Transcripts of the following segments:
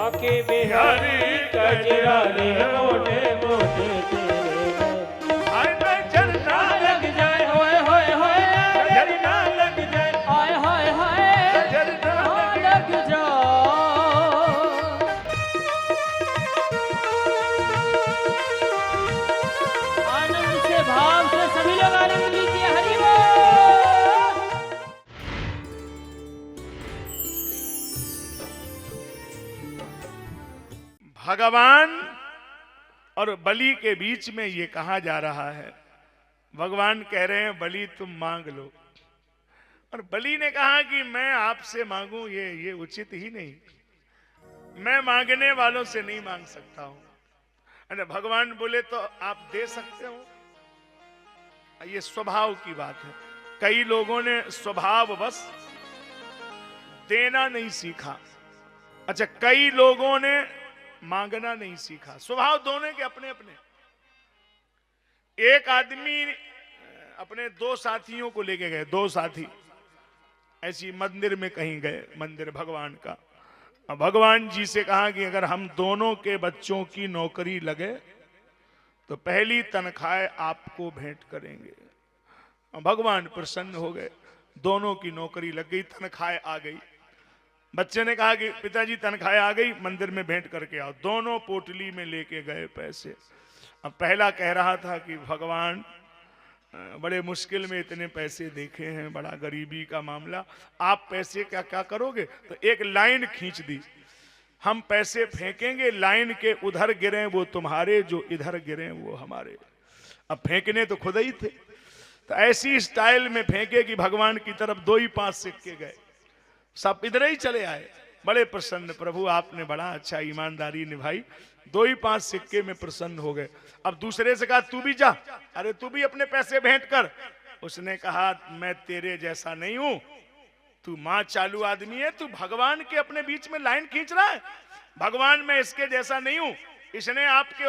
बाके बिहारी कजरारे मोटे मोटे तेरे हाय नजर ना लग जाए होए होए होए नजर ना लग जाए हाय हाय हाय नजर ना लग जाओ। आनंद से भाव से सभी लोग आनंद लीजिए। हरि बोल। भगवान और बलि के बीच में ये कहा जा रहा है, भगवान कह रहे हैं बलि तुम मांग लो, और बलि ने कहा कि मैं आपसे मांगू ये उचित ही नहीं, मैं मांगने वालों से नहीं मांग सकता हूं। अरे भगवान बोले तो आप दे सकते हो, ये स्वभाव की बात है। कई लोगों ने स्वभाव बस देना नहीं सीखा। अच्छा, कई लोगों ने मांगना नहीं सीखा। स्वभाव दोनों के अपने अपने। एक आदमी अपने दो साथियों को लेके गए, दो साथी ऐसी मंदिर में कहीं गए, मंदिर भगवान का। भगवान जी से कहा कि अगर हम दोनों के बच्चों की नौकरी लगे तो पहली तनख्वाह आपको भेंट करेंगे। भगवान प्रसन्न हो गए, दोनों की नौकरी लग गई, तनख्वाह आ गई। बच्चे ने कहा कि पिताजी तनख्वाह आ गई, मंदिर में भेंट करके आओ। दोनों पोटली में लेके गए पैसे। अब पहला कह रहा था कि भगवान बड़े मुश्किल में इतने पैसे देखे हैं, बड़ा गरीबी का मामला, आप पैसे क्या क्या करोगे? तो एक लाइन खींच दी, हम पैसे फेंकेंगे, लाइन के उधर गिरे वो तुम्हारे, जो इधर गिरे वो हमारे। अब फेंकने तो खुद ही थे, तो ऐसी स्टाइल में फेंके कि भगवान की तरफ 2 ही 5 सिक्के गए, सब इधर ही चले आए। बड़े प्रसन्न, प्रभु आपने बड़ा अच्छा ईमानदारी निभाई, 2 ही 5 सिक्के में प्रसन्न हो गए। अब दूसरे से कहा तू भी जा, अरे तू भी अपने पैसे भेंट कर। उसने कहा मैं तेरे जैसा नहीं हूं, तू मां चालू आदमी है, तू भगवान के अपने बीच में लाइन खींच रहा है। भगवान मैं इसके जैसा नहीं हूं, इसने आपके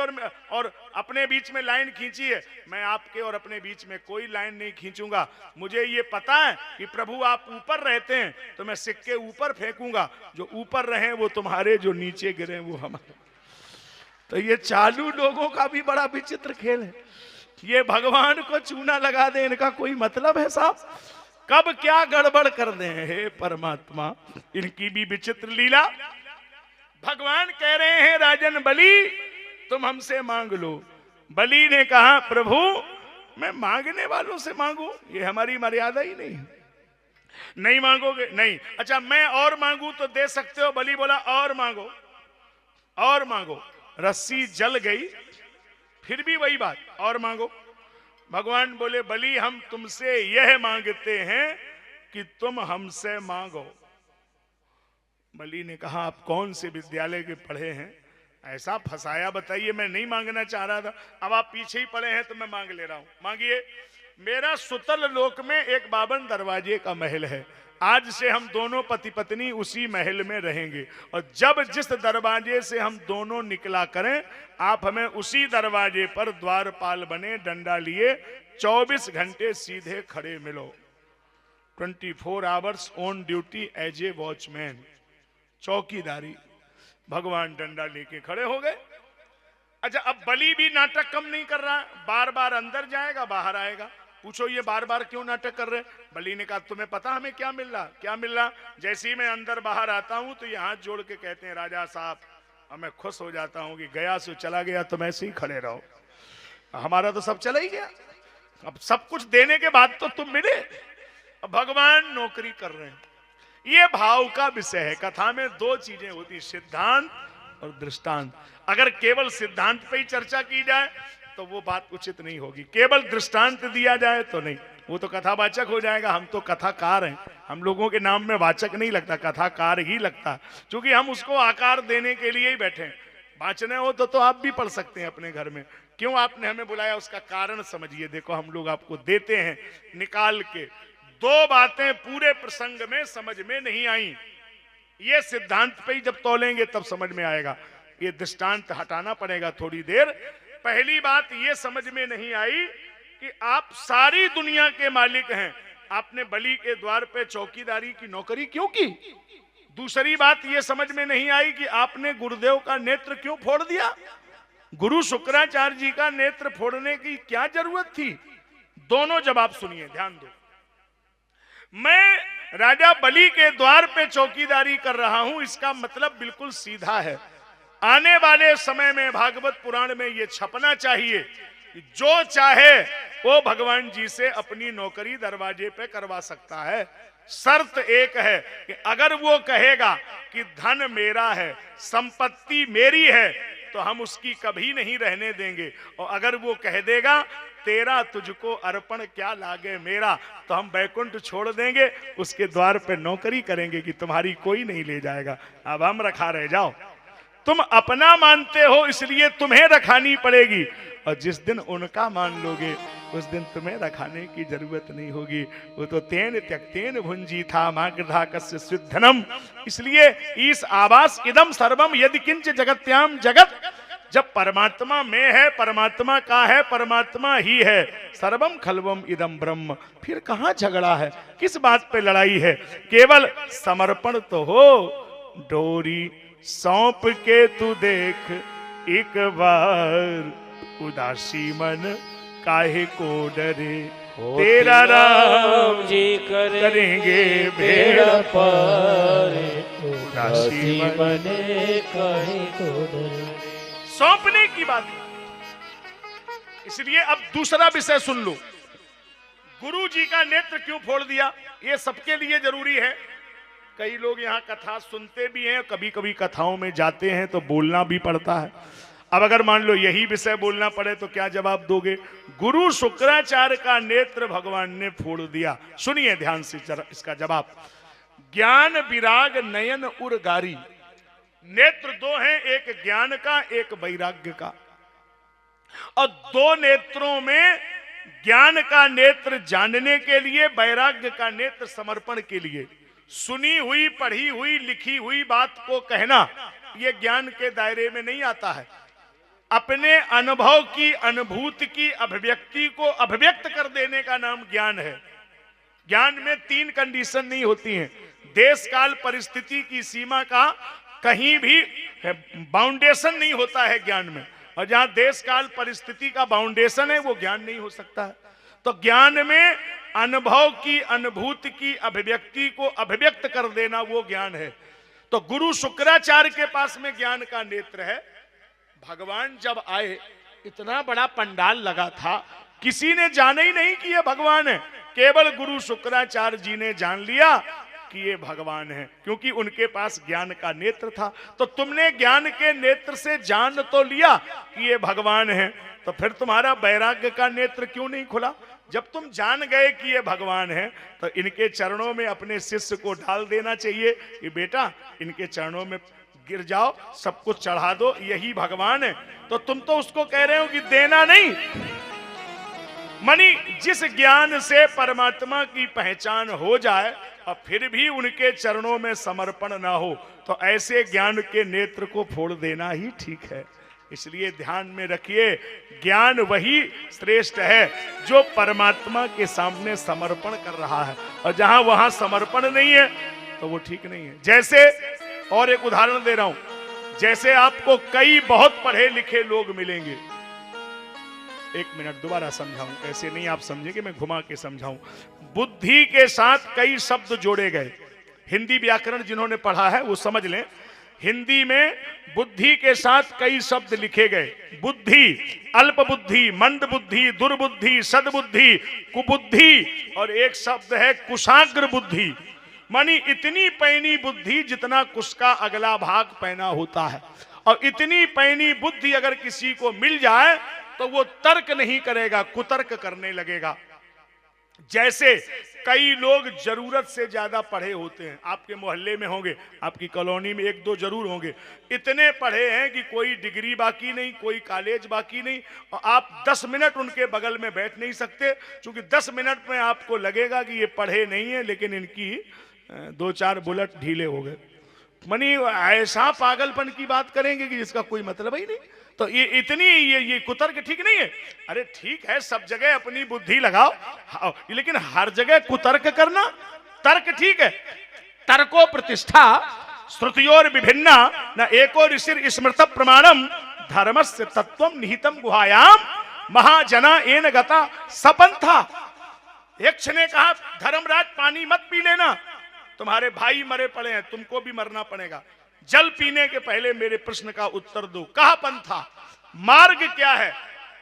और अपने बीच में लाइन खींची है, मैं आपके और अपने बीच में कोई लाइन नहीं खींचूंगा। मुझे ये पता है कि प्रभु आप ऊपर रहते हैं, तो मैं सिक्के ऊपर फेंकूंगा, जो ऊपर रहे वो तुम्हारे, जो नीचे गिरे वो हमारे। तो ये चालू लोगों का भी बड़ा विचित्र खेल है। ये भगवान को चूना लगा दे, इनका कोई मतलब है साहब? कब क्या गड़बड़ कर दे, हे परमात्मा, इनकी भी विचित्र लीला। भगवान कह रहे हैं राजन बलि तुम हमसे मांग लो। बलि ने कहा प्रभु मैं मांगने वालों से मांगू, ये हमारी मर्यादा ही नहीं। नहीं मांगोगे? नहीं। अच्छा मैं और मांगू तो दे सकते हो? बलि बोला और मांगो, और मांगो। रस्सी जल गई, फिर भी वही बात, और मांगो। भगवान बोले बलि हम तुमसे यह मांगते हैं कि तुम हमसे मांगो। बलि ने कहा आप कौन से विद्यालय के पढ़े हैं, ऐसा फंसाया बताइए, मैं नहीं मांगना चाह रहा था, अब आप पीछे ही पड़े हैं तो मैं मांग ले रहा हूं। मांगिए। मेरा सुतल लोक में एक 52 दरवाजे का महल है, आज से हम दोनों पति पत्नी उसी महल में रहेंगे, और जब जिस दरवाजे से हम दोनों निकला करें आप हमें उसी दरवाजे पर द्वारपाल बने डंडा लिए 24 घंटे सीधे खड़े मिलो। 24 hours on duty as a watchman, चौकीदारी। भगवान डंडा लेके खड़े हो गए। अच्छा अब बलि भी नाटक कम नहीं कर रहा, बार बार अंदर जाएगा बाहर आएगा। पूछो ये बार बार क्यों नाटक कर रहे? बलि ने कहा तुम्हें पता हमें क्या मिल रहा? क्या मिल रहा? जैसे ही मैं अंदर बाहर आता हूं तो ये हाथ जोड़ के कहते हैं राजा साहब, और मैं खुश हो जाता हूं कि गया से चला गया तुम ऐसे ही खड़े रहो, हमारा तो सब चला ही गया, अब सब कुछ देने के बाद तो तुम मिले। अब भगवान नौकरी कर रहे हैं। ये भाव का विषय है। कथा में 2 चीजें होती, सिद्धांत और दृष्टांत। अगर केवल सिद्धांत पे ही चर्चा की जाए तो वो बात उचित नहीं होगी, केवल दृष्टांत दिया जाए तो नहीं, वो तो कथावाचक हो जाएगा। हम तो कथाकार हैं, हम लोगों के नाम में वाचक नहीं लगता, कथाकार ही लगता, क्योंकि हम उसको आकार देने के लिए ही बैठे हैं। वाचने हो तो आप भी पढ़ सकते हैं अपने घर में। क्यों आपने हमें बुलाया उसका कारण समझिए। देखो हम लोग आपको देते हैं निकाल के। 2 बातें पूरे प्रसंग में समझ में नहीं आई, ये सिद्धांत पे ही जब तोलेंगे तब समझ में आएगा। ये दृष्टांत हटाना पड़ेगा थोड़ी देर। पहली बात ये समझ में नहीं आई कि आप सारी दुनिया के मालिक हैं, आपने बलि के द्वार पे चौकीदारी की नौकरी क्यों की? दूसरी बात यह समझ में नहीं आई कि आपने गुरुदेव का नेत्र क्यों फोड़ दिया? गुरु शुक्राचार्य जी का नेत्र फोड़ने की क्या जरूरत थी? दोनों जवाब सुनिए, ध्यान दो। मैं राजा बलि के द्वार पे चौकीदारी कर रहा हूं, इसका मतलब बिल्कुल सीधा है। आने वाले समय में भागवत पुराण में यह छपना चाहिए कि जो चाहे वो भगवान जी से अपनी नौकरी दरवाजे पे करवा सकता है। शर्त एक है कि अगर वो कहेगा कि धन मेरा है, संपत्ति मेरी है, तो हम उसकी कभी नहीं रहने देंगे। और अगर वो कह देगा तेरा तुझको अर्पण क्या लागे मेरा, तो हम बैकुंठ छोड़ देंगे, उसके द्वार पे नौकरी करेंगे कि तुम्हारी कोई नहीं ले जाएगा, अब हम रखा रह जाओ। तुम अपना मानते हो इसलिए तुम्हें रखानी पड़ेगी, और जिस दिन उनका मान लोगे उस दिन तुम्हें रखाने की जरूरत नहीं होगी। वो तो तेन त्यक्तेन भुंजी था मागधा कस्य सिद्धनम। इसलिए इस आवास इदम सर्वम यदि किंच जगत्याम जगत, जब परमात्मा में है, परमात्मा का है, परमात्मा ही है, सर्वम खलवम इदम ब्रह्म, फिर कहां झगड़ा है, किस बात पे लड़ाई है? केवल समर्पण तो हो। डोरी सौंप के तू देख एक बार, उदासी मन काहे को डरे, तेरा राम जी करेंगे बेड़ा पार, उदासी मन काहे को डरे। सौंपने की बात। इसलिए अब दूसरा विषय सुन लो, गुरु जी का नेत्र क्यों फोड़ दिया, ये सबके लिए जरूरी है। कई लोग यहाँ कथा सुनते भी हैं, कभी कभी कथाओं में जाते हैं तो बोलना भी पड़ता है। अब अगर मान लो यही विषय बोलना पड़े तो क्या जवाब दोगे? गुरु शुक्राचार्य का नेत्र भगवान ने फोड़ दिया। सुनिए ध्यान से इसका जवाब। ज्ञान विराग नयन उर गारी, नेत्र दो हैं, एक ज्ञान का एक वैराग्य का। और दो नेत्रों में ज्ञान का नेत्र जानने के लिए, वैराग्य का नेत्र समर्पण के लिए। सुनी हुई, पढ़ी हुई, लिखी हुई बात को कहना यह ज्ञान के दायरे में नहीं आता है। अपने अनुभव की, अनुभूति की अभिव्यक्ति को अभिव्यक्त कर देने का नाम ज्ञान है। ज्ञान में तीन कंडीशन नहीं होती हैं। देश काल परिस्थिति की सीमा का कहीं भी बाउंडेशन नहीं होता है ज्ञान में, और जहां देश काल परिस्थिति का बाउंडेशन है वो ज्ञान नहीं हो सकता है। तो ज्ञान में अनुभव की, अनुभूति की अभिव्यक्ति को अभिव्यक्त कर देना वो ज्ञान है। तो गुरु शुक्राचार्य के पास में ज्ञान का नेत्र है। भगवान जब आए, इतना बड़ा पंडाल लगा था, किसी ने जाना ही नहीं कि ये भगवान है। केवल गुरु शुक्राचार्य जी ने जान लिया कि ये भगवान है, क्योंकि उनके पास ज्ञान का नेत्र था। तो तुमने ज्ञान के नेत्र से जान तो लिया कि ये भगवान है, तो फिर तुम्हारा वैराग्य का नेत्र क्यों नहीं खुला? जब तुम जान गए कि ये भगवान है, तो इनके चरणों में अपने शिष्य को डाल देना चाहिए कि बेटा इनके चरणों में गिर जाओ, सब कुछ चढ़ा दो, यही भगवान है। तो तुम तो उसको कह रहे हो कि देना नहीं। मनी जिस ज्ञान से परमात्मा की पहचान हो जाए और फिर भी उनके चरणों में समर्पण ना हो, तो ऐसे ज्ञान के नेत्र को फोड़ देना ही ठीक है। इसलिए ध्यान में रखिए, ज्ञान वही श्रेष्ठ है जो परमात्मा के सामने समर्पण कर रहा है, और जहां वहां समर्पण नहीं है तो वो ठीक नहीं है। जैसे, और एक उदाहरण दे रहा हूं, जैसे आपको कई बहुत पढ़े लिखे लोग मिलेंगे। एक मिनट दोबारा समझाऊं, ऐसे नहीं आप समझेंगे, मैं घुमा के समझाऊं। बुद्धि के साथ कई शब्द जोड़े गए। हिंदी व्याकरण जिन्होंने पढ़ा है वो समझ लें, हिंदी में बुद्धि के साथ कई शब्द लिखे गए। बुद्धि, अल्प बुद्धि, मंद बुद्धि, दुर्बुद्धि, सद्बुद्धि, कुबुद्धि, और एक शब्द है कुशाग्र बुद्धि। मानी इतनी पैनी बुद्धि जितना कुश का अगला भाग पैना होता है। और इतनी पैनी बुद्धि अगर किसी को मिल जाए तो वो तर्क नहीं करेगा, कुतर्क करने लगेगा। जैसे कई लोग जरूरत से ज्यादा पढ़े होते हैं, आपके मोहल्ले में होंगे, आपकी कॉलोनी में एक दो जरूर होंगे, इतने पढ़े हैं कि कोई डिग्री बाकी नहीं, कोई कॉलेज बाकी नहीं, और आप 10 मिनट उनके बगल में बैठ नहीं सकते, क्योंकि 10 मिनट में आपको लगेगा कि ये पढ़े नहीं है, लेकिन इनकी 2-4 बुलेट ढीले हो गए। मनी ऐसा पागलपन की बात करेंगे कि जिसका कोई मतलब ही नहीं। तो ये इतनी ये कुतर्क ठीक नहीं है। अरे ठीक है, सब जगह अपनी बुद्धि लगाओ, लेकिन हर जगह कुतर्क करना, तर्क ठीक है, तर्को प्रतिष्ठा श्रुतियोर विभिन्ना न एको ऋषिर स्मृत प्रमाणम धर्मस्य तत्वम निहितम गुहायाम महाजना एन गता सपंथा। यक्ष ने कहा धर्मराज पानी मत पी लेना, तुम्हारे भाई मरे पड़े हैं, तुमको भी मरना पड़ेगा, जल पीने के पहले मेरे प्रश्न का उत्तर दो, कहा पंथा, मार्ग क्या है?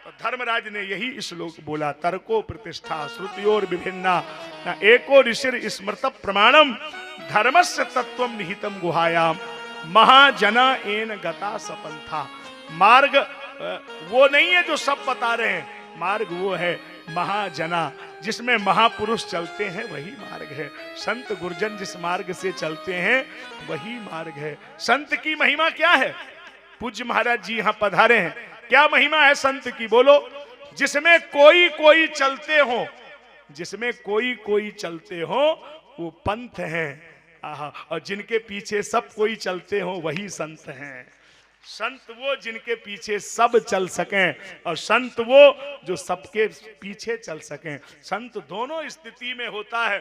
तो धर्मराज ने यही श्लोक बोला, तर्को प्रतिष्ठा श्रुतियोर विभिन्ना न एको ऋषिर स्मृत प्रमाणम धर्मस्य तत्वम निहितम गुहायाम महाजना एन गता सपंथा। मार्ग वो नहीं है जो सब बता रहे हैं, मार्ग वो है महाजना, जिसमें महापुरुष चलते हैं वही मार्ग है। संत गुरजन जिस मार्ग से चलते हैं वही मार्ग है। संत की महिमा क्या है? पूज्य महाराज जी यहाँ पधारे हैं, क्या महिमा है संत की बोलो? जिसमें कोई कोई चलते हो, जिसमें कोई कोई चलते हो वो पंथ है। आहा, और जिनके पीछे सब कोई चलते हो वही संत हैं। संत वो जिनके पीछे सब चल सकें, और संत वो जो सबके पीछे चल सकें। संत दोनों स्थिति में होता है,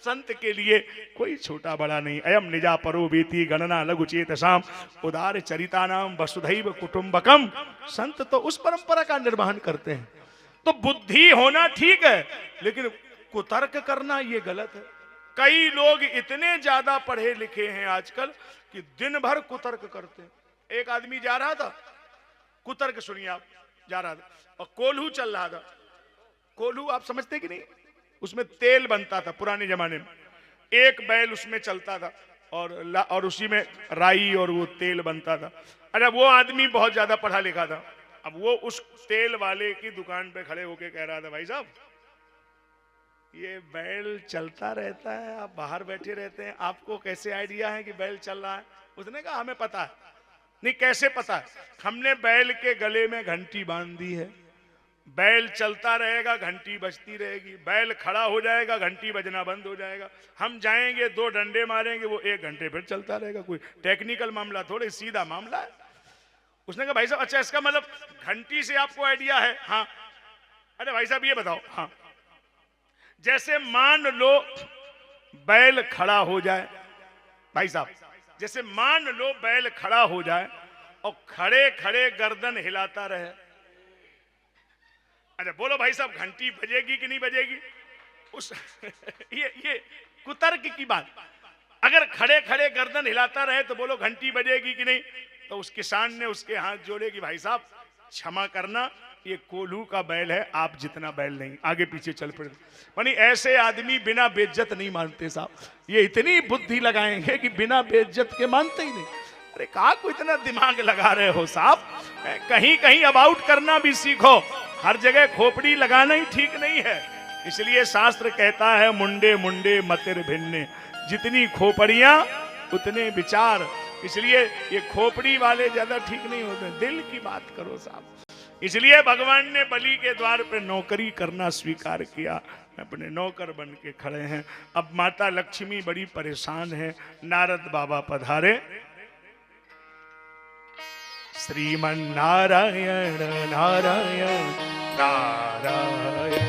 संत के लिए कोई छोटा बड़ा नहीं। अयम निजा परो बीती गणना लघु चेतसाम उदार चरिता नाम वसुधैव कुटुंबकम। संत तो उस परंपरा का निर्वहन करते हैं। तो बुद्धि होना ठीक है, लेकिन कुतर्क करना ये गलत है। कई लोग इतने ज्यादा पढ़े लिखे हैं आजकल कि दिन भर कुतर्क करते हैं। एक आदमी जा रहा था, कुतर्क सुनिए आप, जा रहा था और कोल्हू चल रहा था। कोल्हू आप समझते कि नहीं? उसमें तेल बनता था पुराने जमाने में, एक बैल उसमें चलता था और उसी में राई और वो तेल बनता था। अच्छा, वो आदमी बहुत ज्यादा पढ़ा लिखा था। अब वो उस तेल वाले की दुकान पे खड़े होके कह रहा था, भाई साहब ये बैल चलता रहता है, आप बाहर बैठे रहते हैं, आपको कैसे आइडिया है कि बैल चल रहा है? उसने कहा हमें पता है। नहीं, कैसे पता है? हमने बैल के गले में घंटी बांध दी है, बैल चलता रहेगा घंटी बजती रहेगी, बैल खड़ा हो जाएगा घंटी बजना बंद हो जाएगा, हम जाएंगे 2 डंडे मारेंगे वो 1 घंटे फिर चलता रहेगा। कोई टेक्निकल मामला थोड़े, सीधा मामला है। उसने कहा भाई साहब अच्छा इसका मतलब घंटी से आपको आइडिया है? हाँ। अरे भाई साहब ये बताओ, हाँ, जैसे मान लो बैल खड़ा हो जाए, भाई साहब जैसे मान लो बैल खड़ा हो जाए और खड़े खड़े गर्दन हिलाता रहे। अच्छा बोलो भाई साहब घंटी बजेगी कि नहीं बजेगी? उस ये कुतर्क की बात। अगर खड़े खड़े गर्दन हिलाता रहे तो बोलो घंटी बजेगी कि नहीं? तो उस किसान ने उसके हाथ जोड़े कि भाई साहब क्षमा करना, ये कोल्हू का बैल है, आप जितना बैल नहीं, आगे पीछे चल पड़े। यानी ऐसे आदमी बिना बेइज्जत नहीं मानते साहब, ये इतनी बुद्धि लगाएंगे कि बिना बेइज्जत के मानते ही नहीं। अरे कहा को इतना दिमाग लगा रहे हो साहब? कहीं कहीं अबाउट करना भी सीखो, हर जगह खोपड़ी लगाना ही ठीक नहीं है। इसलिए शास्त्र कहता है मुंडे मुंडे मतिर भिन्ने, जितनी खोपड़ियां उतने विचार। इसलिए ये खोपड़ी वाले ज्यादा ठीक नहीं होते, दिल की बात करो साहब। इसलिए भगवान ने बलि के द्वार पर नौकरी करना स्वीकार किया, अपने नौकर बन के खड़े हैं। अब माता लक्ष्मी बड़ी परेशान है। नारद बाबा पधारे, श्रीमन नारायण नारायण नारायण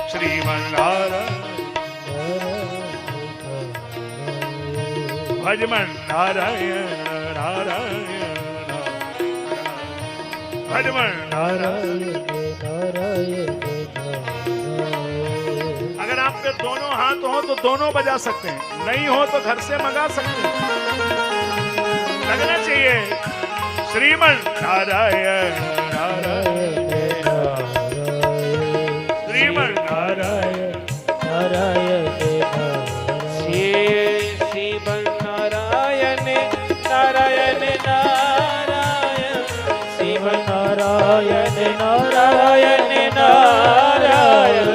श्रीमन नारायण भजमन नारायण नारायण भजमन नारायण नारायण। अगर आप पे दोनों हाथ हो तो दोनों बजा सकते हैं, नहीं हो तो घर से मंगा सकते हैं। लगना चाहिए श्रीमन नारायण नारायण श्रीमन नारायण नारायण श्रीमन नारायण नारायण नारायण श्रीमन नारायण नारायण नारायण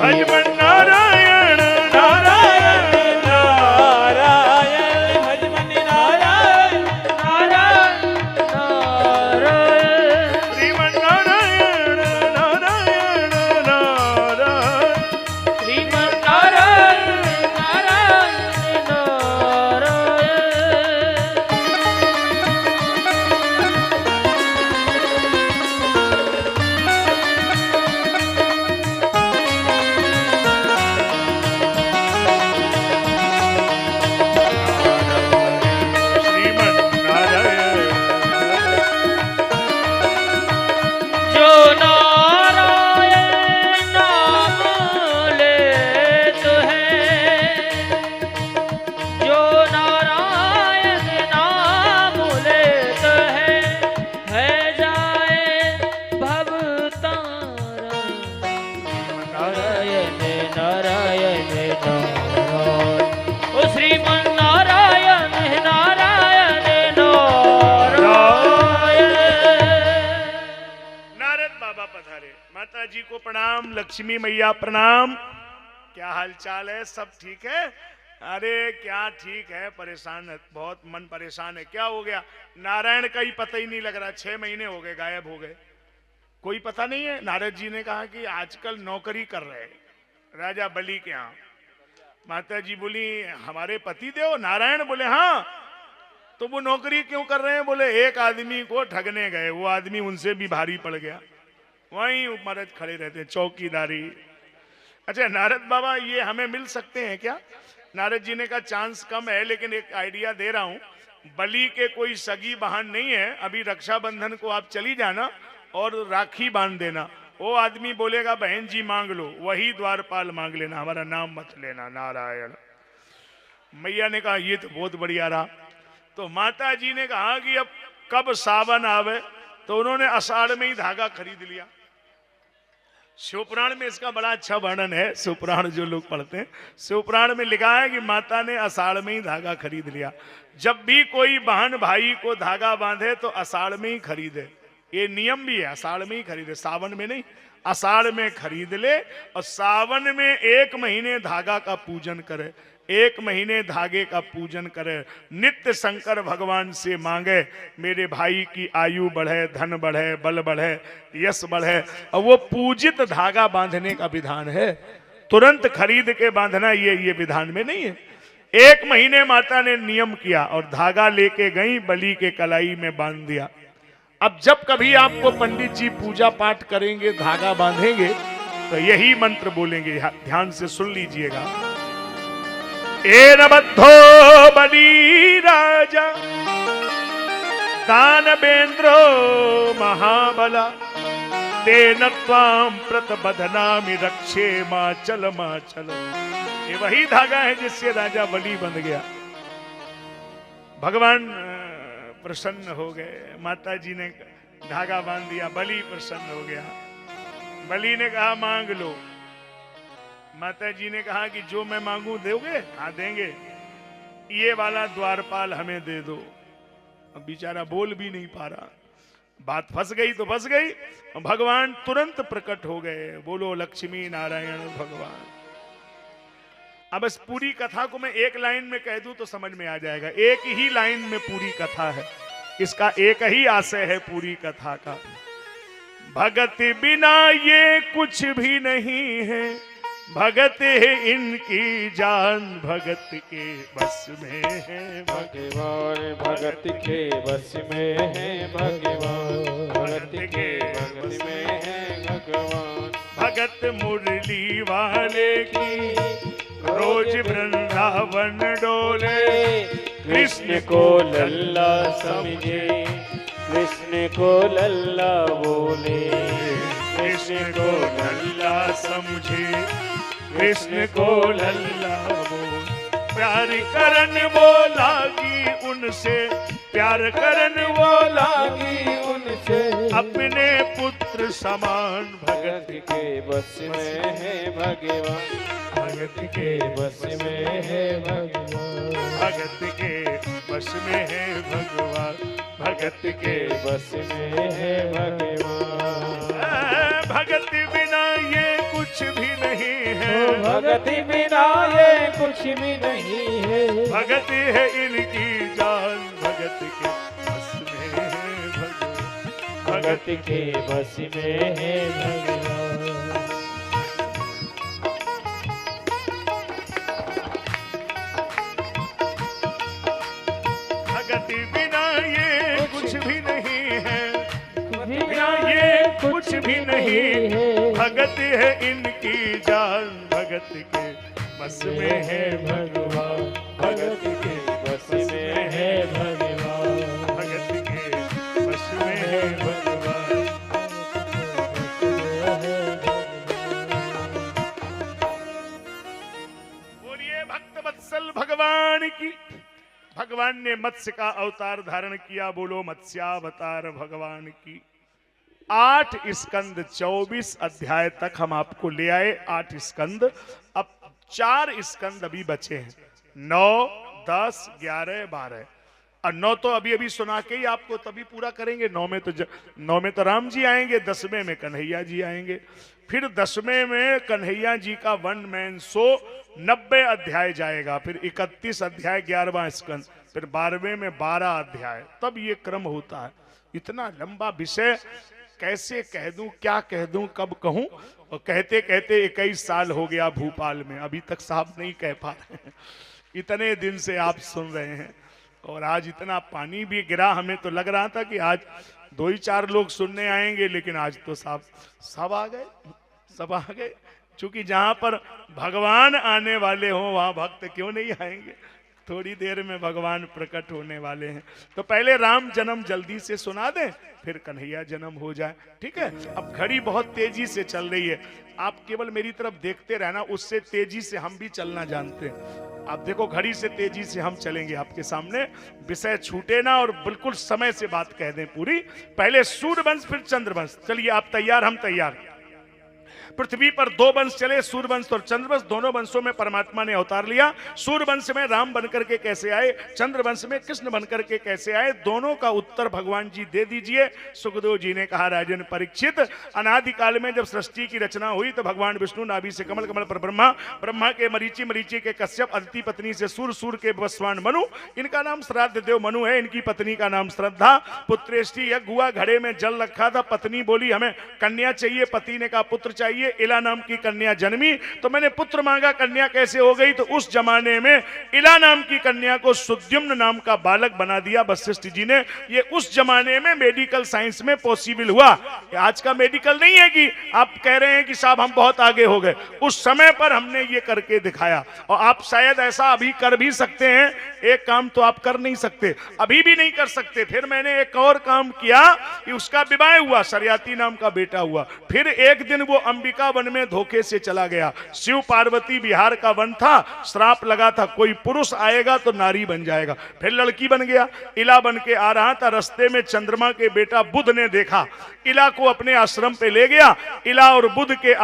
भजमन नारायण नारायण नारायण भजमन नारायण नारायण नारायण श्रीमन नारायण नारायण नारायण श्रीमन नारायण नारायण नारायण। जी को प्रणाम, लक्ष्मी मैया प्रणाम। क्या हाल चाल है? सब ठीक है? अरे क्या ठीक है, परेशान है, बहुत मन परेशान है। क्या हो गया? नारायण का ही पता ही नहीं लग रहा, 6 महीने हो गए गायब हो गए, कोई पता नहीं है। नारद जी ने कहा कि आजकल नौकरी कर रहे हैं राजा बलि के यहाँ। माता जी बोली हमारे पति देव नारायण? बोले हाँ। तो वो नौकरी क्यों कर रहे हैं? बोले एक आदमी को ठगने गए, वो आदमी उनसे भी भारी पड़ गया, वहीं महाराज खड़े रहते हैं, चौकीदारी। अच्छा नारद बाबा ये हमें मिल सकते हैं क्या? नारद जी ने कहा चांस कम है, लेकिन एक आइडिया दे रहा हूं। बलि के कोई सगी बहन नहीं है, अभी रक्षाबंधन को आप चली जाना और राखी बांध देना। वो आदमी बोलेगा बहन जी मांग लो, वही द्वारपाल मांग लेना, हमारा नाम मत लेना। नारायण। मैया ने कहा ये तो बहुत बढ़िया रहा। तो माता जी ने कहा कि अब कब सावन आवे, तो उन्होंने आषाढ़ में ही धागा खरीद लिया। शिवपुराण में इसका बड़ा अच्छा वर्णन है, शिवपुराण जो लोग पढ़ते हैं, शिवपुराण में लिखा है कि माता ने आषाढ़ में ही धागा खरीद लिया। जब भी कोई बहन भाई को धागा बांधे तो आषाढ़ में ही खरीदे, ये नियम भी है, आषाढ़ में ही खरीदे, सावन में नहीं। आषाढ़ में खरीद ले और सावन में 1 महीने धागा का पूजन करे, 1 महीने धागे का पूजन करे, नित्य शंकर भगवान से मांगे मेरे भाई की आयु बढ़े, धन बढ़े, बल बढ़े, यश बढ़े। और वो पूजित धागा बांधने का विधान है, तुरंत खरीद के बांधना ये विधान में नहीं है। 1 महीने माता ने नियम किया और धागा लेके गई, बलि के कलाई में बांध दिया। अब जब कभी आपको पंडित जी पूजा पाठ करेंगे, धागा बांधेंगे, तो यही मंत्र बोलेंगे, ध्यान से सुन लीजिएगा। एन बद्धो बलि राजा दानवेंद्रो महाबला तेन त्वां प्रतिबध्नामि रक्षे माचल माचल। ये वही धागा है जिससे राजा बलि बंध गया। भगवान प्रसन्न हो गए, माता जी ने धागा बांध दिया, बलि प्रसन्न हो गया। बलि ने कहा मांग लो। माता जी ने कहा कि जो मैं मांगू दोगे? हाँ देंगे। ये वाला द्वारपाल हमें दे दो। अब बेचारा बोल भी नहीं पा रहा, बात फंस गई तो फंस गई। भगवान तुरंत प्रकट हो गए। बोलो लक्ष्मी नारायण भगवान। अब इस पूरी कथा को मैं एक लाइन में कह दूं तो समझ में आ जाएगा। एक ही लाइन में पूरी कथा है, इसका एक ही आशय है पूरी कथा का। भगत बिना ये कुछ भी नहीं है, भगत है इनकी जान, भगत के बस में है भगवान, भगत के बस में है भगवान, भगत के बस में है भगवान। भगत मुरली वाले की रोज वृंदावन डोले, कृष्ण को लल्ला समझे, कृष्ण को लल्ला बोले, कृष्ण को लल्ला समझे, कृष्ण को लल्ला बोल। प्यार करन वो लागी उनसे, प्यार करन वो लागी उनसे, अपने पुत्र समान। भगत के बस में है भगवान, भगत के बस में है भगवान, भगत के बस में है भगवान, भगत के बस में है भगवान। भगत बिना ये कुछ भी नहीं है, भगत बिना ये कुछ भी नहीं है, भगत है इनकी जान, भगत के बस में है भगवान, भगत के बस में है भगवान। भगत बिना ये कुछ भी नहीं है, बिना ये कुछ भी नहीं है, भगत है इनकी जान, भगत के बस में है भगवान, भगत के बस में है भगवान, भगत के बस में है भगवान। बोलिए भक्त वत्सल भगवान की। भगवान ने मत्स्य का अवतार धारण किया। बोलो मत्स्यावतार भगवान की। 8 स्कंद 24 अध्याय तक हम आपको ले आए। 8 स्कंद, अब 4 स्कंद अभी बचे हैं। 9, 10, 11, 12। और 9 तो अभी अभी सुना के ही आपको तभी पूरा करेंगे। 9 में तो राम जी आएंगे, 10वें में कन्हैया जी आएंगे, फिर 10वें में कन्हैया जी का वन मैन शो 90 अध्याय जाएगा, फिर 31 अध्याय 11वां स्कंद, फिर 12वें में 12 अध्याय, तब ये क्रम होता है। इतना लंबा विषय कैसे कह दूं, क्या कह दूं, कब कहूं, और कहते कहते 21 साल हो गया भोपाल में, अभी तक साहब नहीं कह पा रहे। इतने दिन से आप सुन रहे हैं और आज इतना पानी भी गिरा, हमें तो लग रहा था कि आज 2 ही 4 लोग सुनने आएंगे, लेकिन आज तो साहब सब आ गए, सब आ गए। क्योंकि जहां पर भगवान आने वाले हों वहां भक्त क्यों नहीं आएंगे। थोड़ी देर में भगवान प्रकट होने वाले हैं, तो पहले राम जन्म जल्दी से सुना दें, फिर कन्हैया जन्म हो जाए, ठीक है। अब घड़ी बहुत तेजी से चल रही है, आप केवल मेरी तरफ देखते रहना, उससे तेजी से हम भी चलना जानते हैं। आप देखो घड़ी से तेजी से हम चलेंगे आपके सामने, विषय छूटे ना और बिल्कुल समय से बात कह दें पूरी। पहले सूर्यवंश फिर चंद्रवंश। चलिए आप तैयार, हम तैयार। पृथ्वी पर 2 वंश चले, सूर्यवंश और चंद्रवंश। दोनों वंशों में परमात्मा ने अवतार लिया। सूर्यवंश में राम बनकर के कैसे आए, चंद्रवंश में कृष्ण बनकर के कैसे आए, दोनों का उत्तर भगवान जी दे दीजिए। सुखदेव जी ने कहा, राजन परीक्षित, अनादिकाल में जब सृष्टि की रचना हुई तो भगवान विष्णु नाभि से कमल, कमल पर ब्रह्मा, ब्रह्मा के मरीचि, मरीचि के कश्यप, अदिति पत्नी से सूर, सूर के वस्वान मनु, इनका नाम श्राद्ध देव मनु है, इनकी पत्नी का नाम श्रद्धा। पुत्रेष्टि यज्ञ हुआ, घड़े में जल रखा था, पत्नी बोली हमें कन्या चाहिए, पति ने कहा पुत्र चाहिए। इला नाम की कन्या जन्मी तो मैंने पुत्र मांगा, कन्या कैसे हो गई, तो उस जमाने में इला नाम की कन्या को सुद्युम्न नाम का बालक बना दिया वशिष्ठ जी ने। ये उस जमाने में मेडिकल साइंस में पॉसिबल हुआ। आज का मेडिकल नहीं है कि आप कह रहे हैं कि साहब हम बहुत आगे हो गए, उस समय पर हमने ये करके दिखाया। और आप शायद ऐसा अभी कर भी सकते हैं, एक काम तो आप कर नहीं सकते, अभी भी नहीं कर सकते। फिर मैंने एक और काम किया कि उसका विवाह हुआ, सरयाती नाम का बेटा हुआ। फिर एक दिन वो अंबिका वन में धोखे से चला गया। शिव पार्वती बिहार का वन था, श्राप लगा था कोई पुरुष आएगा तो नारी बन जाएगा। फिर लड़की बन गया, इला बन के आ रहा था, रास्ते में चंद्रमा के बेटा बुध ने देखा, इला को अपने आश्रम पे ले गया। इला और बुध के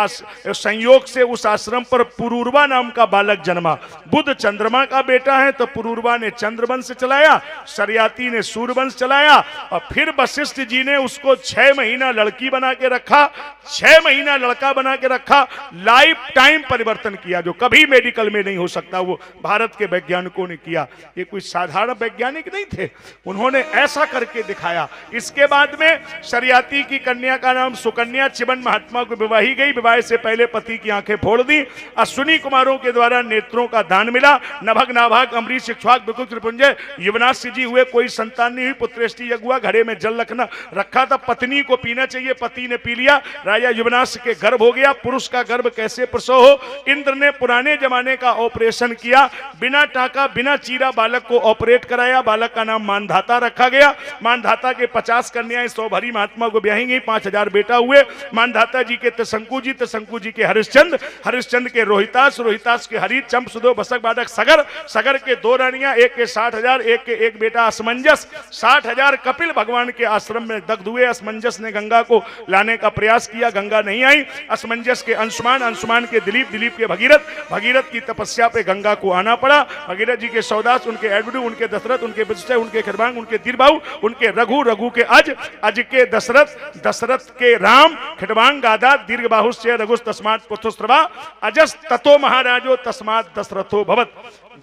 संयोग से उस आश्रम पर पुरूरवा नाम का बालक जन्मा। बुध चंद्रमा का बेटा है तो पुरूरवा ने चंद्रवंश चलाया, सरयाती ने सूर्यवंश चलाया। और फिर वशिष्ठ जी ने उसको 6 महीना लड़की बना के रखा, 6 महीना लड़का बना के रखा। लाइफ टाइम परिवर्तन किया जो कभी मेडिकल में नहीं हो सकता, वो भारत के वैज्ञानिकों ने किया। ये कोई साधारण वैज्ञानिक नहीं थे, उन्होंने ऐसा करके दिखाया। इसके बाद में सरयाती की कन्या का नाम सुकन्या चिबन महात्मा को विवाही गई। विवाह से पहले पति की आंखें फोड़ दी। अश्विनी कुमारों के द्वारा नेत्रों का दान मिला। नभग नाभाग अमरीश इक्ष्वाक बिकुल त्रिपुंजय युवनाश जी हुए, कोई संतान नहीं हुई। पुत्रेष्टि यज्ञ हुआ, घड़े में जल रखा था, पत्नी को पीना चाहिए, पति ने पी लिया। राजा युवनाश के गर्भ हो गया। पुरुष का गर्भ कैसे प्रसव हो, इंद्र ने पुराने जमाने का ऑपरेशन किया, बिना टाका बिना चीरा बालक को ऑपरेट कराया। बालक का नाम मानधाता रखा गया। मानधाता के 50 कन्याएं 100 भरी महात्मा को ब्याही गई, 5000 बेटा हुए। मानधाता जी के त्रिशंकु जी, त्रिशंकु जी के हरिश्चंद्र, हरिश्चंद्र के रोहितास, रोहितास के हरि, चंप सुदो बसक बाडक सगर, सगर के 2 रानियां, एक के 60,000, एक के एक बेटा असमंजस। 60,000 कपिल भगवान के आश्रम में दग्ध हुए। असमंजस ने गंगा को लाने का प्रयास किया, गंगा नहीं आई। असमंजस के अंशुमान, अंशुमान के दिलीप, दिलीप के भगीरथ, भगीरथ की तपस्या पे गंगा को आना पड़ा। भगीरथ जी के सौदास, उनके एडवडू, उनके दशरथ, उनके विष्णु, उनके खिरवांग, उनके दीर्बाहु, उनके रघु, रघु के अज, अज के दशरथ, दशरथ के राम, खिरवांग गादा, दीर्घबाहुश्च रघुस तस्मात् पुत्रस्त्रवा, अजस ततो महाराजो तस्मात् दशरथो भवत।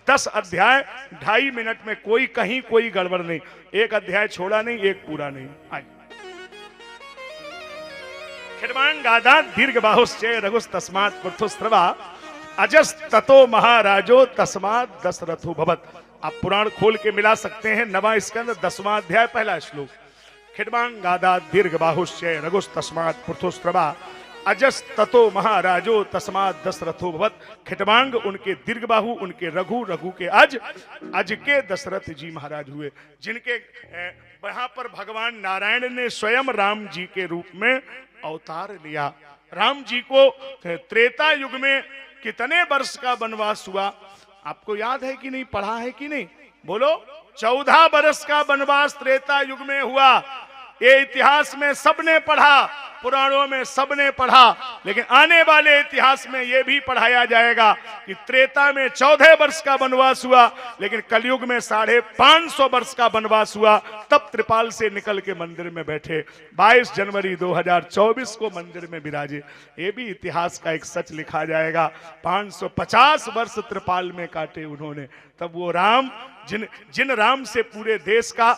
10 अध्याय 2.5 मिनट में, कोई कहीं कोई गड़बड़ नहीं, एक अध्याय छोड़ा नहीं, एक पूरा नहीं। आइए खिरवांग गादा दीर्घबाहुश्च रघुस तस्मात् पुत्रस्त्रवा, अजस ततो महाराजो तस्मात् दशरथो भवत। आप पुराण खोल के मिला सकते हैं। 9वां स्कंद 10वां अध्याय 1 श्लोक। खिरवांग गादा दीर्घबाहुश्च रघुस तस्मात् पुत्रस्त्रवा, अजस ततो महाराजो तस्मात् दशरथो भवत। खिटवांग उनके दीर्घबाहु, उनके रघु, रघु के अज, अज के दशरथ जी महाराज हुए, जिनके वहां पर भगवान नारायण ने स्वयं राम जी के रूप में अवतार लिया। राम जी को त्रेता युग में कितने वर्ष का वनवास हुआ, आपको याद है कि नहीं, पढ़ा है कि नहीं, बोलो। 14 वर्ष का वनवास त्रेता युग में हुआ। ये इतिहास में सबने पढ़ा। पुराणों में सबने पढ़ा, लेकिन आने वाले इतिहास में यह भी पढ़ाया जाएगा कि त्रेता में 14 वर्ष का वनवास हुआ, लेकिन कलयुग में 550 वर्ष का वनवास हुआ, तब त्रिपाल से निकल के मंदिर में बैठे। 22 जनवरी 2024 को मंदिर में विराजे। ये भी इतिहास का एक सच लिखा जाएगा। 550 वर्ष त्रिपाल में काटे उन्होंने, तब वो राम जिन राम से पूरे देश का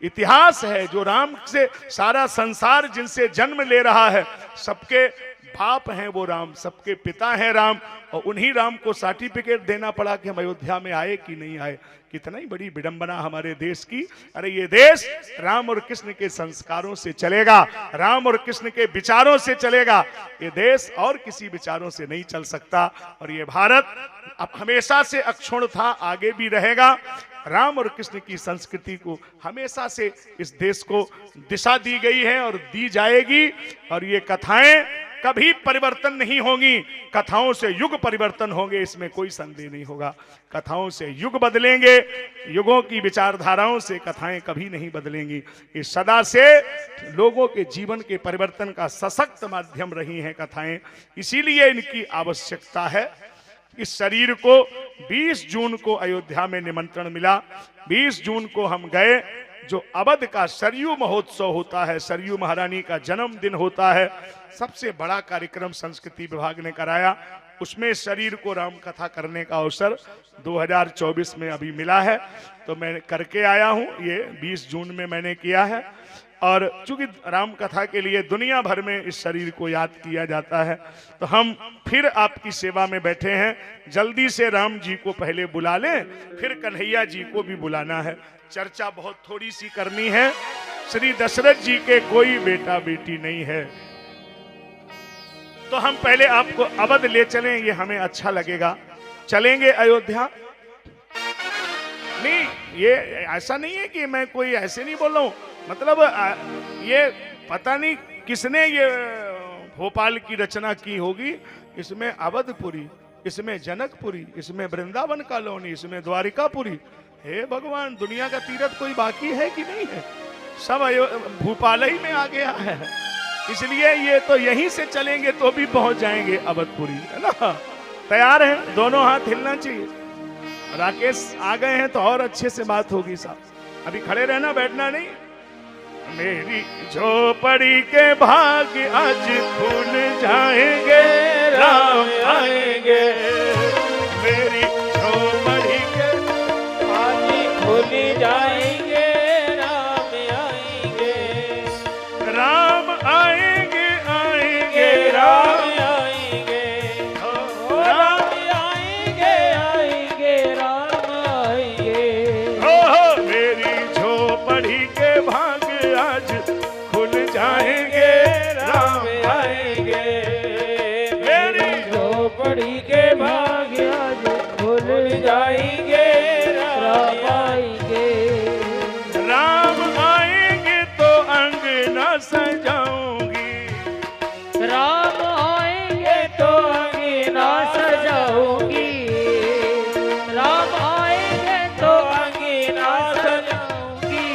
इतिहास है, जो राम से सारा संसार जिनसे जन्म ले रहा है, सबके बाप हैं वो राम, सबके पिता हैं राम, और उन्हीं राम को सर्टिफिकेट देना पड़ा कि हम अयोध्या में आए कि नहीं आए। कितना ही बड़ी विडंबना हमारे देश की। अरे ये देश राम और कृष्ण के संस्कारों से चलेगा, राम और कृष्ण के विचारों से चलेगा। ये देश और किसी विचारों से नहीं चल सकता। और ये भारत अब हमेशा से अक्षुण्ण था, आगे भी रहेगा। राम और कृष्ण की संस्कृति को हमेशा से इस देश को दिशा दी गई है और दी जाएगी। और ये कथाएं कभी परिवर्तन नहीं होंगी, कथाओं से युग परिवर्तन होंगे, इसमें कोई संदेह नहीं होगा। कथाओं से युग बदलेंगे, युगों की विचारधाराओं से कथाएं कभी नहीं बदलेंगी। ये सदा से लोगों के जीवन के परिवर्तन का सशक्त माध्यम रही हैं कथाएं, इसीलिए इनकी आवश्यकता है। इस शरीर को 20 जून को अयोध्या में निमंत्रण मिला। 20 जून को हम गए, जो अवध का सरयू महोत्सव होता है, सरयू महारानी का जन्मदिन होता है, सबसे बड़ा कार्यक्रम संस्कृति विभाग ने कराया। उसमें शरीर को राम कथा करने का अवसर 2024 में अभी मिला है, तो मैं करके आया हूं। ये 20 जून में मैंने किया है। और चूंकि राम कथा के लिए दुनिया भर में इस शरीर को याद किया जाता है, तो हम फिर आपकी सेवा में बैठे हैं। जल्दी से राम जी को पहले बुला लें, फिर कन्हैया जी को भी बुलाना है। चर्चा बहुत थोड़ी सी करनी है। श्री दशरथ जी के कोई बेटा बेटी नहीं है, तो हम पहले आपको अवध ले चलें, ये हमें अच्छा लगेगा। चलेंगे अयोध्या? नहीं, ये ऐसा नहीं है कि मैं कोई ऐसे नहीं बोल रहा हूं, मतलब ये पता नहीं किसने ये भोपाल की रचना की होगी। इसमें अवधपुरी, इसमें जनकपुरी, इसमें वृंदावन कॉलोनी, इसमें द्वारिकापुरी। हे भगवान, दुनिया का तीर्थ कोई बाकी है कि नहीं है? सब भोपाल ही में आ गया है। इसलिए ये तो यहीं से चलेंगे तो भी पहुंच जाएंगे अवधपुरी, है ना? तैयार हैं? दोनों हाथ हिलना चाहिए। राकेश आ गए हैं तो और अच्छे से बात होगी साहब। अभी खड़े रहना, बैठना नहीं। मेरी झोपड़ी के भाग्य आज खुल जाएंगे, राम आएंगे। मेरी झोपड़ी के भाग्य खुल जाएंगे, राम आएंगे। राम आएंगे, आएंगे, राम आएंगे, राम आएंगे, आएंगे, राम आएंगे। हो मेरी झोपड़ी के भाग्य आज खुल जाएंगे, राम आएंगे। मेरी झोपड़ी के भाग्य आज खुल जाएंगे, राम आएंगे। राम आएंगे तो अंगना सजाऊंगी, राम आएंगे तो अंगना सजाऊंगी, राम आएंगे तो अंगना सजाऊंगी।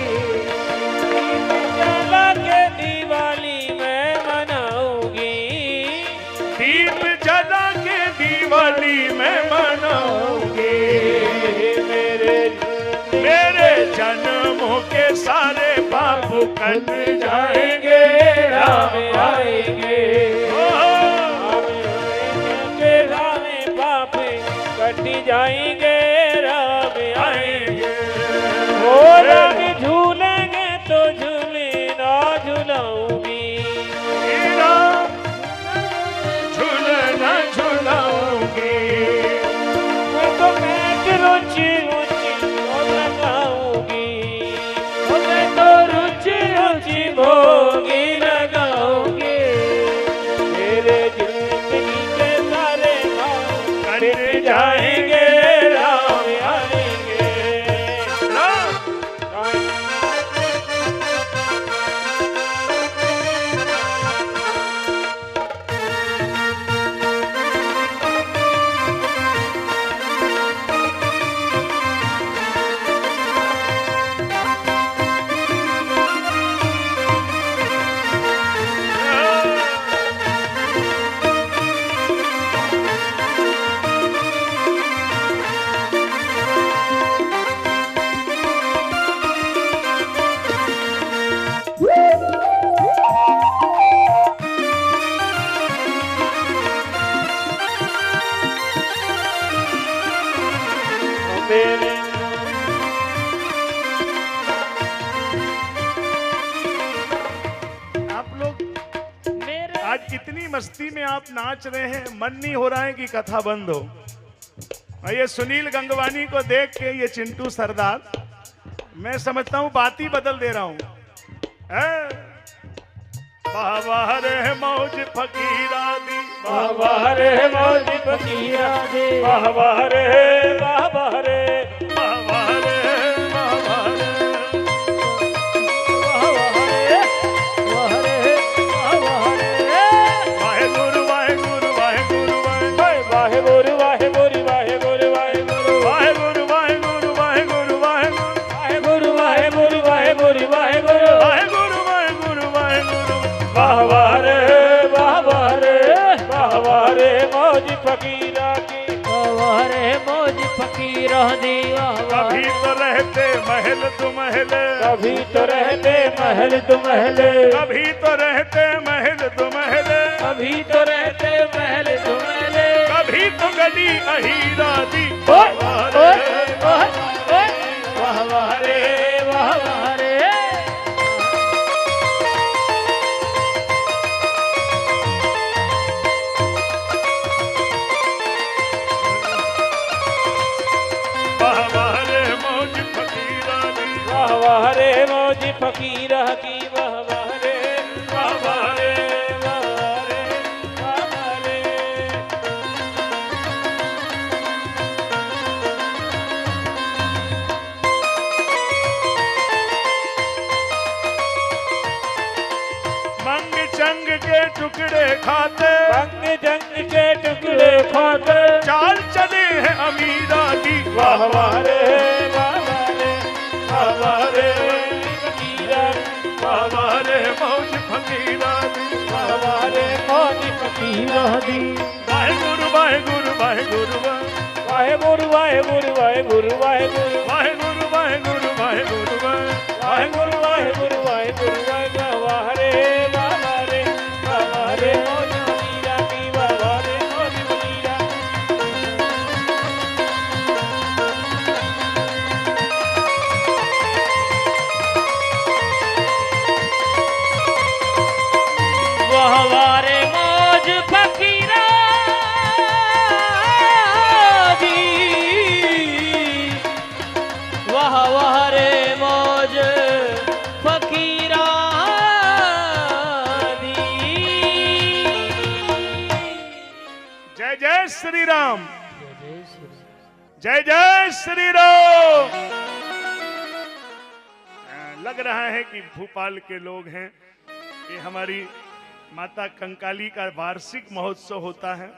दीप जला के दिवाली मैं मनाऊंगी, दीप जला के दिवाली में मनाऊंगी। मेरे जन्मों के सारे पाप कट जाएंगे, राम आएंगे। रामे पाप कट जाएंगे, राम आएंगे। ओ राम झूलेंगे तो झूले ना झुलाऊंगी, राम झूलना झुलाऊंगी। मैं तो बैठ रुचि रुचि लगाऊंगी, मैं तो रुचि रुचि भोगी लगाऊंगी। मेरे जिंदगी के सारे काम कट जाएंगे, राम आएंगे। राम। इतनी मस्ती में आप नाच रहे हैं, मन नहीं हो रहा है कि कथा बंद हो। और ये सुनील गंगवानी को देख के ये चिंटू सरदार, मैं समझता हूं बात ही बदल दे रहा हूं। वाह वाह रे मौज फकीरा दी, वाह वाह रे मौज फकीरा दी, वाह वाह रे, वाह वाह रे, वाह वाह रे, वाह वाह रे, वाह वाह रे, वाह रे, वाह वाह रे। वाहेगुरु वाहेगुरु वाहेगुरु वाहेगुरु वाहेगुरु वाहेगुरु वाहेगुरु वाहेगुरु वाहेगुरु वाहेगुरु वाहेगुरु वाहेगुरु वाहेगुरु वाहेगुरु वाहेगुरु वाहेगुरु वाहेगुरु। वाह वाह रे, वाह वाह रे, वाह वाह रे मौज फकीरा की, वाह वाह रे मौज फकीरा दी, वाह वाह। कभी तो रहते महल दुमहल, कभी तो रहते महल दुमहल, कभी तो रहते महल दुमहल, कभी तो रहते महल दुमहल, कभी तो गली अहीरा दी। वाह वाह रे, वाह वाह रे, वाह वाह रे। वाह वाह रे मौज फकीरा दी, वाह वाह रे मौज फकीरा की, वाह वाह रे, वाह वाह रे, वाह वाह रे, वाह वाह रे। मंग चंग के टुकड़े खाते, रंग जंग के टुकड़े खाते, चाल चले हैं अमीरा दी। वाह वाह रे, वाह वाह रे, वाह वाह रे फकीरा, वाह वाह रे मौज फकीरा दी, वाह वाह रे मौज फकीरा दी। वाहेगुरु वाहेगुरु वाहेगुरु वाहेगुरु वाहेगुरु वाहेगुरु वाहेगुरु वाहेगुरु वाहेगुरु वाहेगुरु वाहेगुरु वाहेगुरु वाहेगुरु वाह रे, वाह वाह रे, वाह वाह रे मौज फकीरा की, वाह वाह रे मौज फकीरा। वाह वाह रे मौज फकीरा दी, वाह वाह रे मौज फकीरा दी। जय जय श्री राम, जय जय श्री राम। लग रहा है कि भोपाल के लोग हैं। ये हमारी माता कंकाली का वार्षिक महोत्सव होता है,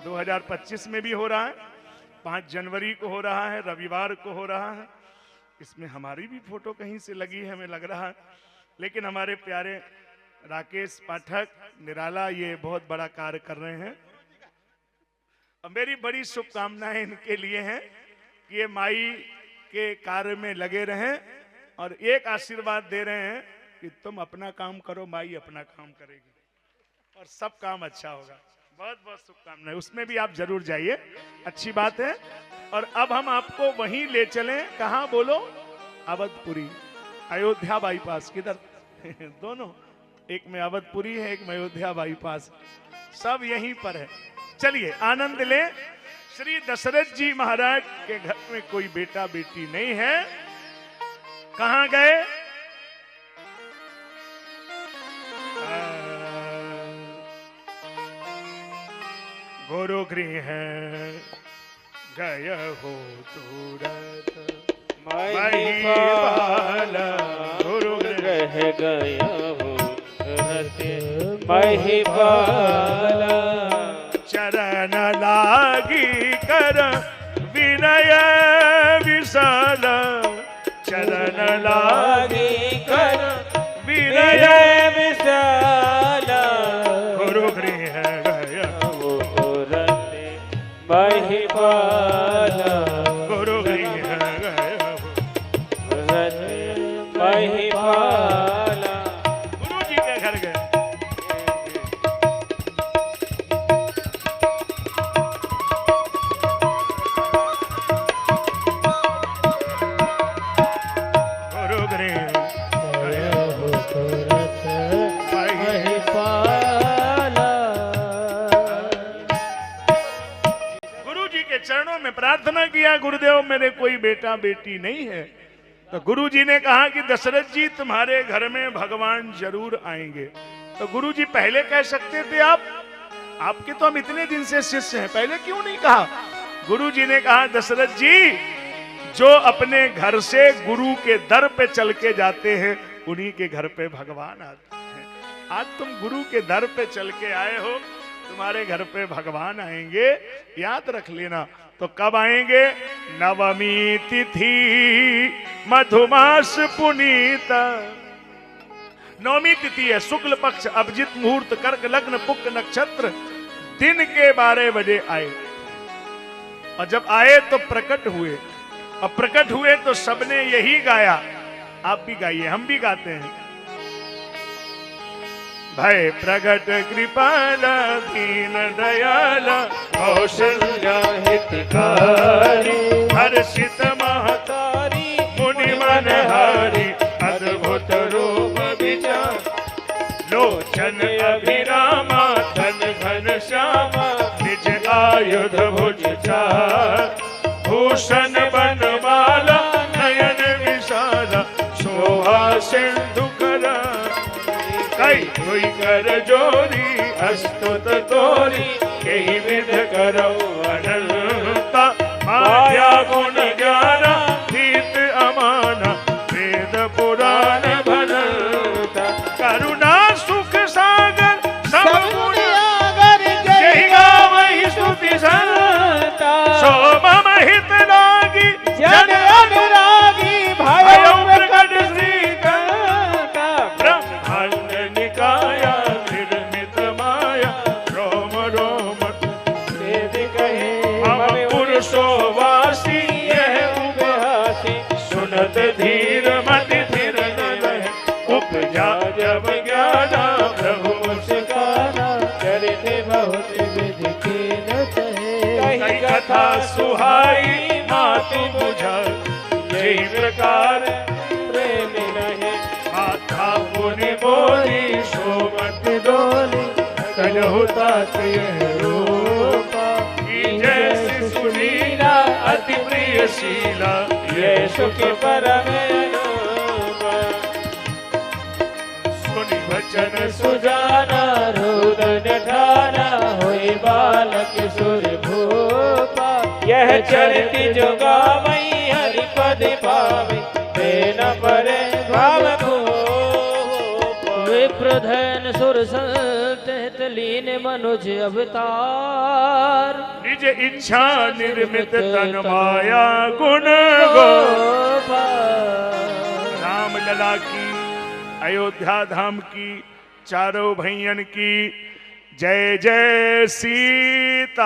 2025 में भी हो रहा है, 5 जनवरी को हो रहा है, रविवार को हो रहा है। इसमें हमारी भी फोटो कहीं से लगी है, हमें लग रहा है, लेकिन हमारे प्यारे राकेश पाठक निराला ये बहुत बड़ा कार्य कर रहे हैं। और मेरी बड़ी शुभकामनाएं इनके लिए हैं कि ये माई के कार्य में लगे रहें, और एक आशीर्वाद दे रहे हैं कि तुम अपना काम करो, माई अपना काम करेगी और सब काम अच्छा होगा। बहुत बहुत शुभकामनाएं, उसमें भी आप जरूर जाइए, अच्छी बात है। और अब हम आपको वहीं ले चलें, कहाँ बोलो? अवधपुरी, अयोध्या बाईपास। किधर? दोनों, एक में अवधपुरी है, एक में अयोध्या बाईपास, सब यहीं पर है। चलिए आनंद लें। श्री दशरथ जी महाराज के घर में कोई बेटा बेटी नहीं है, कहां गए? गुरु गृह गय हो तुरत महिपाल, गुरु रह गया हूँ महिपाल। चरण लागी कर विनय विशाल, चरण लागी कर विनय विशाल। गुरु गृह गया महिपाल, गुरु गृह गया महिपाल। गुरु जी के घर गए। गुरु गृह गया महिपाल, प्रार्थना किया गुरुदेव मेरे कोई बेटा बेटी नहीं है। तो गुरु जी ने कहा कि दशरथ जी तुम्हारे घर में भगवान जरूर आएंगे। तो गुरु जी पहले कह सकते थे आपके तो हम इतने दिन से शिष्य हैं, पहले क्यों नहीं कहा? गुरु जी ने कहा दशरथ जी जो अपने घर से गुरु के दर पे चल के जाते हैं उन्हीं के घर पे भगवान आते हैं। आज तुम गुरु के दर पे चल के आए हो, तुम्हारे घर पे भगवान आएंगे, याद रख लेना। तो कब आएंगे? नवमी तिथि मधुमास पुनीत। नवमी तिथि है, शुक्ल पक्ष, अभिजित मुहूर्त, कर्क लग्न, पुक नक्षत्र, दिन के 12 बजे आए। और जब आए तो प्रकट हुए, और प्रकट हुए तो सबने यही गाया। आप भी गाइए, हम भी गाते हैं। भय प्रगट कृपाल दीन दयाल कौशल्या हितकारी हर्षित महतारी मुनि मनहारी अद्भुत रूप विचार लोचन अभिरामा धन घन श्यामा निज आयुध भुज चार भूषण बनमाला नयन विशाला शोभा सिंधु करा कई कोई कर जोरी अस्तुत तोरी कई विध करो अनंता माया गुण ज्ञाना धीत अमाना वेद पुराण भनता करुणा सुख सागर सब गुण आगर जय गावहि स्तुति संता सोम हित लागी जन अनुरागी भयो प्रकट श्रीकांता ब्रह्मांड निकाया निर्मित माया रोम रोम वेद कहे हम पुरुषो वासी यह उपहासी सुनत धीर मति धीर न रहे उपजा जब ज्ञाना प्रभु मुस्काना चरित बहुत विधि की न कही कथा सुहाई मातु बुझा यही प्रकार प्रेम नहीं माथा पुनि बोली सोमत डोली कलहुता रूपा जैसी सुनीला अति प्रिय शीला ये सुख परम अनुपा सुनि वचन सुजाना रुदन ठाना होई बालक सुर भूपा यह चरित जो गावई हरि पद पावई तेन परे भाव विप्रधन सुर संत लीन मनुज अवतार निज इच्छा निर्मित तन माया गुण राम लला की अयोध्या धाम की चारों भैयन की जय जय सीताराम।